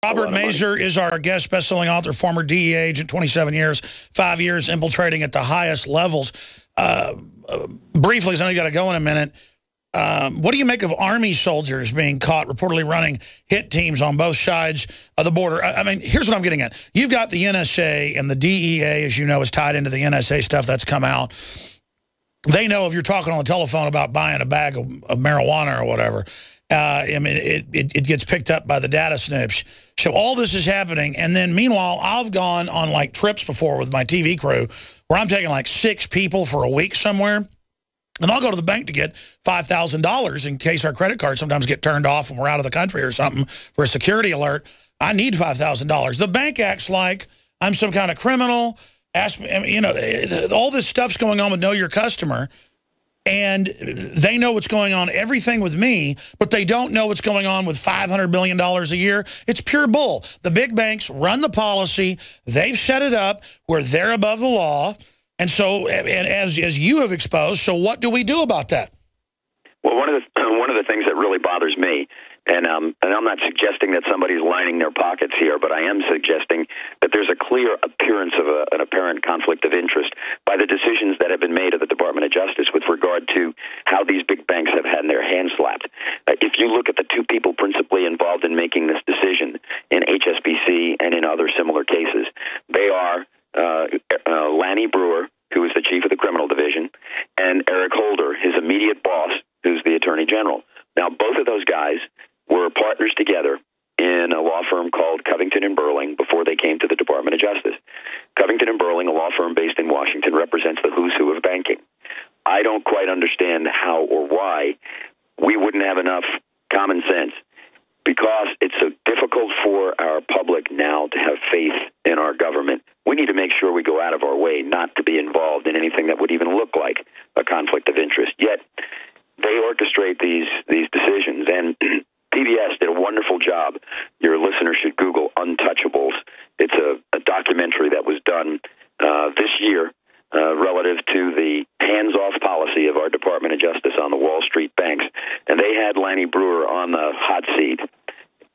Robert Mazur is our guest, best-selling author, former DEA agent, 27 years, 5 years infiltrating at the highest levels. Briefly, because I know you got to go in a minute, what do you make of Army soldiers being caught reportedly running hit teams on both sides of the border? I mean, here's what I'm getting at. You've got the NSA, and the DEA, as you know, is tied into the NSA stuff that's come out. They know if you're talking on the telephone about buying a bag of marijuana or whatever. I mean, it gets picked up by the data snoops. So all this is happening. And then meanwhile, I've gone on like trips before with my TV crew where I'm taking like 6 people for a week somewhere. And I'll go to the bank to get $5,000 in case our credit cards sometimes get turned off when we're out of the country or something for a security alert. I need $5,000. The bank acts like I'm some kind of criminal. Ask me, you know, all this stuff's going on with Know Your Customer. And they know what's going on, everything with me, but they don't know what's going on with $500 billion a year. It's pure bull. The big banks run the policy. They've set it up where they're above the law. And so, and as you have exposed, so what do we do about that? Well, one of the things that really bothers me, and I'm not suggesting that somebody's lining their pockets here, but I am suggesting that there's a clear appearance of an apparent conflict of interest by the decisions that have been made at the Department of Justice with regard to how these big banks have had their hands slapped. If you look at the 2 people principally involved in making this decision in HSBC and in other similar cases, they are Lanny Brewer, who is the chief of the criminal division, and Eric Holder, his immediate boss, who's the attorney general. Now, both of those guys were partners together in a law firm called Covington & Burling before they came to the Department of Justice. Covington & Burling, a law firm based in Washington, represents the who's who of banking. I don't quite understand how or why we wouldn't have enough common sense, because it's so difficult for our public now to have faith in our government. We need to make sure we go out of our way not to be involved in anything that would even look like a conflict of interest. Yet they orchestrate these decisions, and PBS did a wonderful job. Your listeners should Google Untouchables. It's a documentary that was done this year relative to the hands-off policy of our Department of Justice on the Wall Street banks. And they had Lanny Brewer on the hot seat,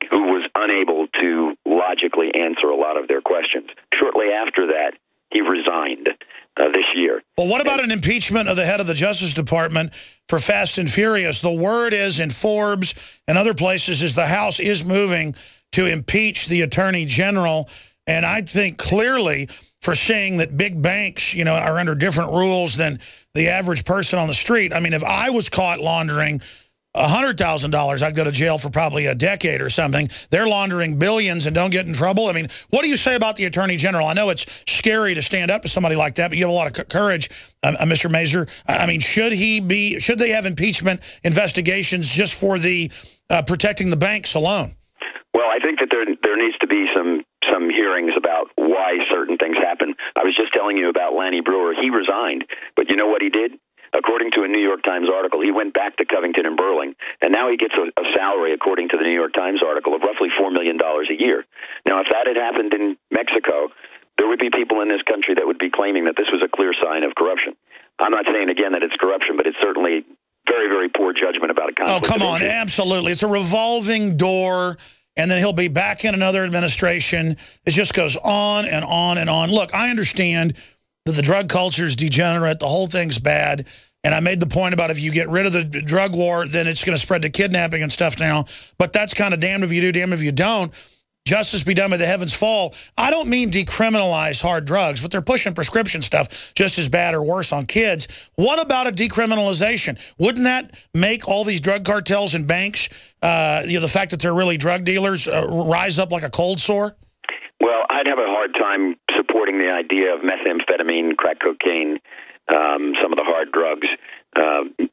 who was unable to logically answer a lot of their questions. Shortly after that, he resigned this year. Well, what about an impeachment of the head of the Justice Department for Fast and Furious? The word is in Forbes and other places is the House is moving to impeach the Attorney General. And I think clearly for saying that big banks, you know, are under different rules than the average person on the street. I mean, if I was caught laundering $100,000, I'd go to jail for probably a decade or something. They're laundering billions and don't get in trouble. I mean, what do you say about the Attorney General? I know it's scary to stand up to somebody like that, but you have a lot of courage, Mr. Mazur. I mean, should they have impeachment investigations just for the protecting the banks alone? Well, I think that there needs to be some hearings about why certain things happen. I was just telling you about Lanny Brewer. He resigned, but you know what he did? According to a New York Times article, he went back to Covington & Burling, and now he gets a salary, according to the New York Times article, of roughly $4 million a year. Now, if that had happened in Mexico, there would be people in this country that would be claiming that this was a clear sign of corruption. I'm not saying, again, that it's corruption, but it's certainly very, very poor judgment about a conflict. Oh, come on, absolutely. It's a revolving door, and then he'll be back in another administration. It just goes on and on and on. Look, I understand that the drug culture is degenerate, the whole thing's bad. And I made the point about if you get rid of the drug war, then it's going to spread to kidnapping and stuff now. But that's kind of damned if you do, damned if you don't. Justice be done by the heavens fall. I don't mean decriminalize hard drugs, but they're pushing prescription stuff just as bad or worse on kids. What about a decriminalization? Wouldn't that make all these drug cartels and banks, the fact that they're really drug dealers, rise up like a cold sore? Well, I'd have a hard time supporting the idea of methamphetamine, crack cocaine, some of the hard drugs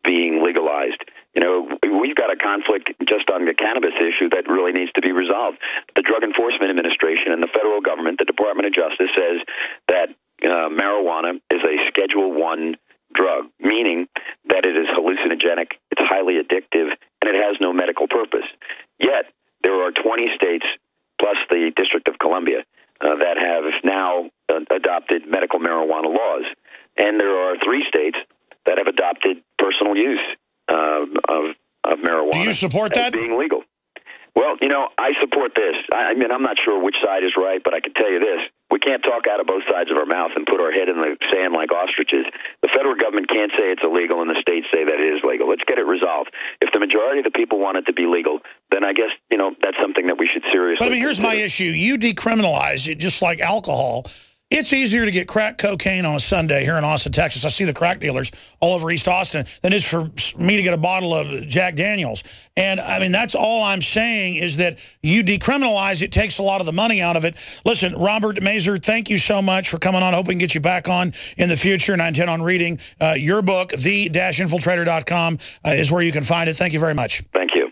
being legalized. You know, we've got a conflict just on the cannabis issue that really needs to be resolved. The Drug Enforcement Administration and the federal government, the Department of Justice, says that marijuana is a Schedule I drug, meaning that it is hallucinogenic, it's highly addictive, and it has no medical purpose. Yet, there are 20 states, plus the District of Columbia, that have now adopted medical marijuana laws. And there are 3 states that have adopted personal use of marijuana. Do you support that? Being legal. Well, you know, I support this. I mean, I'm not sure which side is right, but I can tell you this. We can't talk out of both sides of our mouth and put our head in the sand like ostriches. The federal government can't say it's illegal and the states say that it is legal. Let's get it resolved. If the majority of the people want it to be legal, then I guess, you know, that's something that we should seriously But I mean, here's my issue. You decriminalize it just like alcohol. It's easier to get crack cocaine on a Sunday here in Austin, Texas. I see the crack dealers all over East Austin than it is for me to get a bottle of Jack Daniels. And, I mean, that's all I'm saying is that you decriminalize it, takes a lot of the money out of it. Listen, Robert Mazur, thank you so much for coming on. I hope we can get you back on in the future. And I intend on reading your book, the-infiltrator.com is where you can find it. Thank you very much. Thank you.